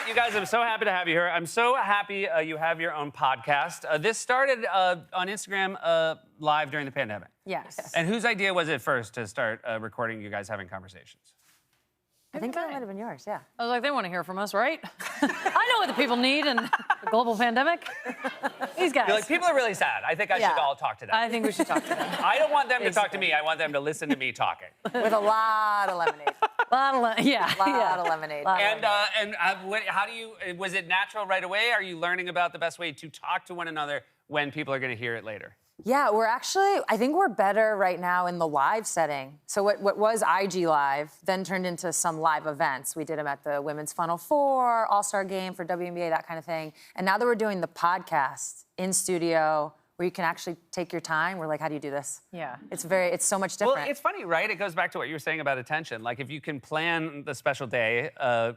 You guys, I'm so happy to have you here. I'm so happy you have your own podcast. This started on Instagram live during the pandemic. Yes. And whose idea was it first to start recording you guys having conversations? I think that might have been yours, yeah. I was like, they want to hear from us, right? I know what the people need in the global pandemic. These guys. You're like, people are really sad. I think I should all talk to them. I think we should talk to them. I don't want them to talk to me. I want them to listen to me talking. With a lot of lemonade. Yeah. A lot of lemonade. How do you, was it natural right away? Are you learning about the best way to talk to one another when people are going to hear it later? Yeah, I think we're better right now in the live setting. So what was IG Live then turned into some live events. We did them at the Women's Final Four, All-Star Game for WNBA, that kind of thing. And now that we're doing the podcast in studio, where you can actually take your time, we're like, how do you do this? Yeah. It's so much different. Well, it's funny, right? It goes back to what you were saying about attention. Like, if you can plan the special day,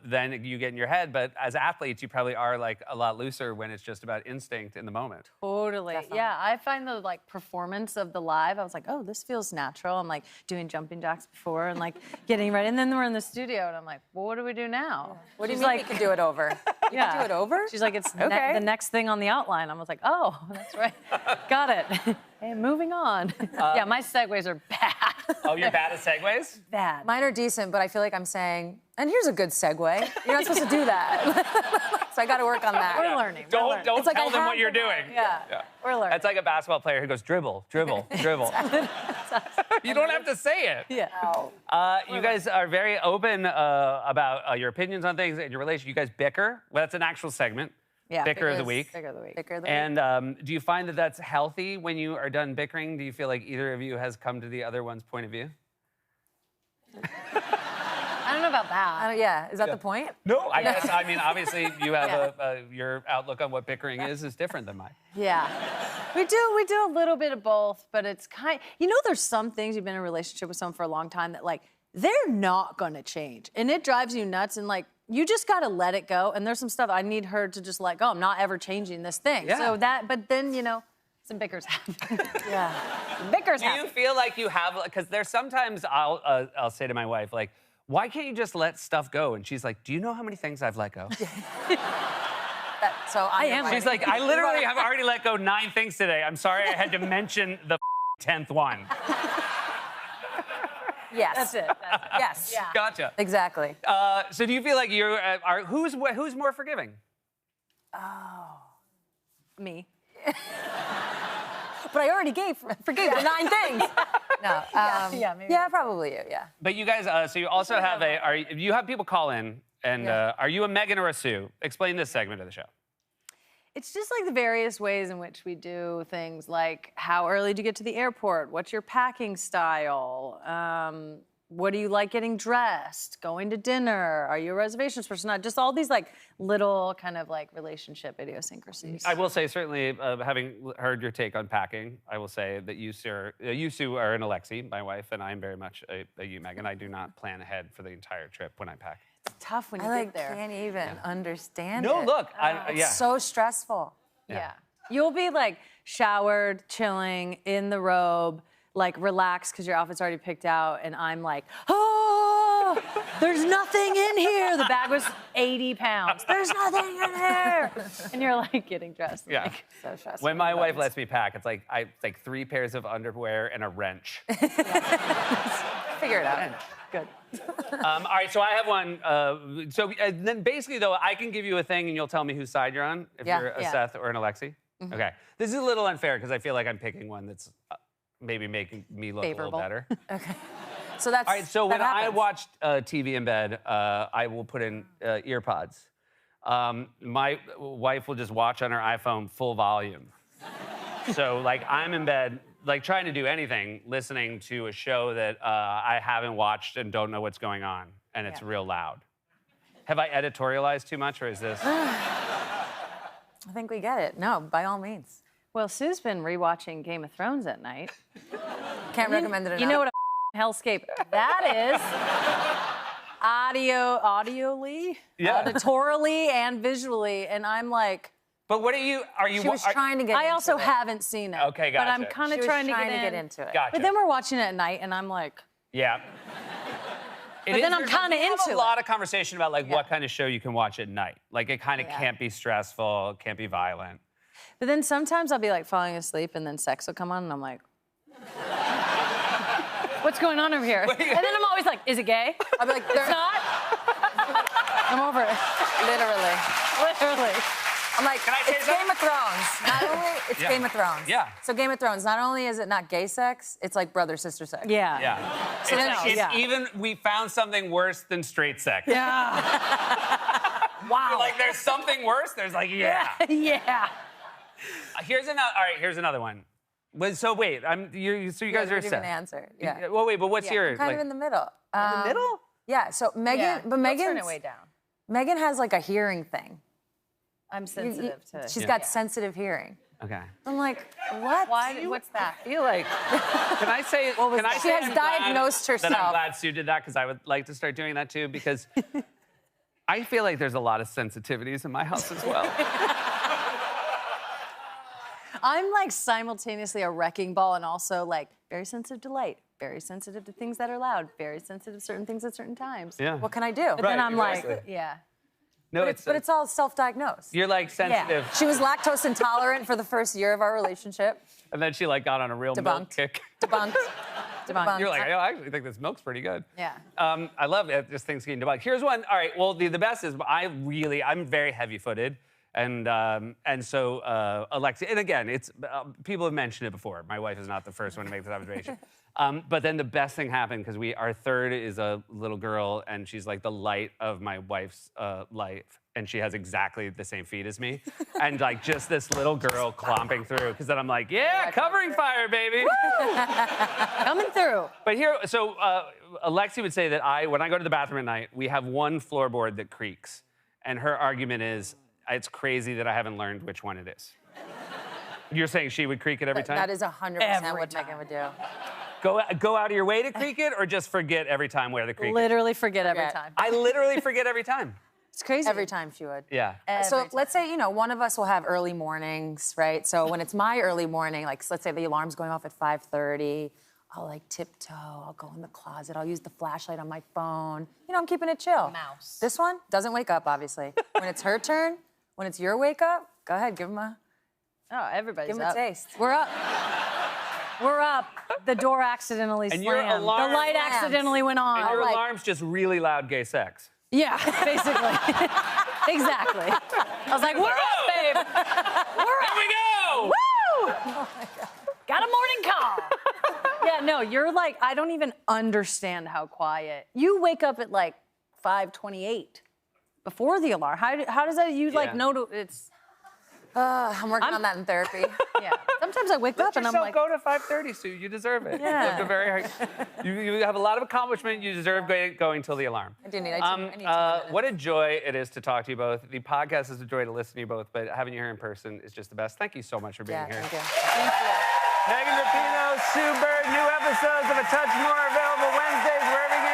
then you get in your head. But as athletes, you probably are, like, a lot looser when it's just about instinct in the moment. Totally. Definitely. Yeah, I find the, like, performance of the live, I was like, oh, this feels natural. I'm, like, doing jumping jacks before and, like, getting ready. And then we're in the studio, and I'm like, well, what do we do now? Yeah. What do you mean we can do it over? You can do it over? She's like, it's okay. The next thing on the outline. I was like, oh, that's right. Got it. Hey, moving on. Yeah, my segues are bad. Oh, you're bad at segues? Bad. Mine are decent, but I feel like I'm saying, and here's a good segue. You're not supposed to do that. So I got to work on that. We're learning. Don't It's like tell them what you're doing. Yeah. We're learning. That's like a basketball player who goes dribble, dribble, dribble. You don't have to say it. Yeah. You guys are very open about your opinions on things and your relationship. You guys bicker. Well, that's an actual segment. Yeah. Bicker of the week. Bicker of the week. Bicker of the week. And do you find that that's healthy when you are done bickering? Do you feel like either of you has come to the other one's point of view? I don't know about that. Yeah, is that the point? No, I guess. I mean, obviously, you have your outlook on what bickering is different than mine. Yeah. We do a little bit of both, but it's there's some things you've been in a relationship with someone for a long time that, like, they're not gonna change. And it drives you nuts, and, like, you just gotta let it go. And there's some stuff I need her to just let go. I'm not ever changing this thing. Yeah. But then, some bickers happen. Yeah. Bickers Do happen. you feel like you have, because there's sometimes I'll say to my wife, like, why can't you just let stuff go? And she's like, do you know how many things I've let go? So I am. She's like, I literally have already let go 9 things today. I'm sorry I had to mention the 10th one. Yes. That's it. Yes. Yeah. Gotcha. Exactly. So do you feel like you're, who's more forgiving? Me. But I already forgave the 9 things. No. maybe. Yeah, probably you. Yeah. But you guys, so you also have you have people call in, and are you a Megan or a Sue? Explain this segment of the show. It's just like the various ways in which we do things, like how early do you get to the airport? What's your packing style? What do you like getting dressed? Going to dinner? Are you a reservations person? Not just all these, like, little kind of, like, relationship idiosyncrasies. I will say, certainly, having heard your take on packing, I will say that you, Sue, are an Alexi, my wife, and I am very much a you, Megan. I do not plan ahead for the entire trip when I pack. It's tough when you I get there. can't even understand No, it. look, It's so stressful. Yeah. You'll be, like, showered, chilling, in the robe, like, relaxed because your outfit's already picked out, and I'm like, oh, there's nothing in here. The bag was 80 pounds. There's nothing in here. And you're, like, getting dressed. Yeah. Like, So stressful. When my wife lets me pack, it's like 3 pairs of underwear and a wrench. Figure it out. good. All right, so I have one. Then basically, though, I can give you a thing and you'll tell me whose side you're on, if you're a Seth or an Alexi. Mm-hmm. Okay. This is a little unfair because I feel like I'm picking one that's maybe making me look Favorable. a little better. Okay. So that's. All right, so that when I happens. watch TV in bed, I will put in ear pods. My wife will just watch on her iPhone full volume. So, like, I'm in bed, like, trying to do anything, listening to a show that I haven't watched and don't know what's going on, and it's real loud. Have I editorialized too much, or is this... I think we get it. No, by all means. Well, Sue's been rewatching Game of Thrones at night. Can't recommend it enough. You know what a hellscape that is? Audially, auditorily, and visually, and I'm like... But what are you She was trying to get I into also it. haven't seen it. Okay, gotcha. But I'm kind She of was trying to get get into it. Gotcha. But then we're watching it at night, and I'm like... Yeah. It But then is- I'm there's kinda we have into a it. lot of conversation about like Yeah. what kind of show you can watch at night. Like it kind of Yeah. can't be stressful, can't be violent. But then sometimes I'll be like falling asleep and then sex will come on and I'm like, what's going on over here? And then I'm always like, is it gay? I'll be like, It's not? I'm over it. literally. Literally. I'm like, I say it's something? Game of Thrones. Not only it's Yeah. Game of Thrones. Yeah. So Game of Thrones, not only is it not gay sex, it's like brother sister sex. Yeah. Yeah. So then- it's yeah. even we found something worse than straight sex. Yeah. You're like there's something worse. There's like yeah. Yeah. Here's another. All right. Here's another one. So wait. So you guys are Give an set. answer. Yeah. Well, wait. But what's Yeah, your I'm kind like, of in the middle. in the middle? Yeah. So Megan, but Turn Megan, it way down. Megan has like a hearing thing. I'm You- sensitive to She's got sensitive hearing. Okay. I'm like, what? Why? What's that? I feel like. Can I say? Can I She say has I'm glad diagnosed That I'm herself. glad Sue did that because I would like to start doing that too because I feel like there's a lot of sensitivities in my house as well. I'm like simultaneously a wrecking ball and also like very sensitive to light, very sensitive to things that are loud, very sensitive to certain things at certain times. Yeah. What can I do? But then I'm exactly. like, yeah. No, But it's all self-diagnosed. you're like sensitive, She was lactose intolerant for the first year of our relationship. and then she like got on a real milk Debunked. kick. Debunked. Debunked. You're like, I actually think this milk's pretty good. Yeah. I love it. Just things getting debunked. Here's one. All right. Well, the best is I'm very heavy-footed, and so Alexia. And again, it's people have mentioned it before. My wife is not the first one to make this observation. But then the best thing happened because our third is a little girl, and she's like the light of my wife's life, and she has exactly the same feet as me, and like just this little girl clomping through. Because then I'm like, yeah, covering fire, baby. Coming through. But here, so Alexi would say that when I go to the bathroom at night, we have one floorboard that creaks. And her argument is, it's crazy that I haven't learned which one it is. You're saying she would creak it every time? That is 100% Every what time. Megan would do. Go out of your way to creak it, or just forget every time where the creak is? Literally forget every Forget. time. I literally forget every time. It's crazy. Every time she would. Yeah. So Every let's say, one of us will have early mornings, right? So when it's my early morning, like let's say the alarm's going off at 5:30, I'll like tiptoe, I'll go in the closet, I'll use the flashlight on my phone. I'm keeping it chill. Mouse. This one doesn't wake up, obviously. When it's her turn, when it's your wake up, go ahead, give him a Oh, everybody's Give 'em a up. taste. We're up. We're up. The door accidentally And your slammed. alarm The light slams. accidentally went on. And your like- alarm's just really loud gay sex. Yeah, basically. Exactly. I was like, we're up, babe. We're Here up. we go! Woo! Got a morning call. Yeah, no, you're like, I don't even understand how quiet. You wake up at like 5:28 before the alarm. How does that, you like Yeah. know it's, I'm working on that in therapy. yeah. Sometimes I wake up and I'm like, go to 5:30, Sue. You deserve it. Yeah. You have a lot of accomplishment. You deserve going till the alarm. I do need, I need 2 minutes. What a joy it is to talk to you both. The podcast is a joy to listen to you both, but having you here in person is just the best. Thank you so much for being Yeah, here. thank you. Megan Rapinoe, Sue Bird, new episodes of A Touch More available Wednesdays, wherever you get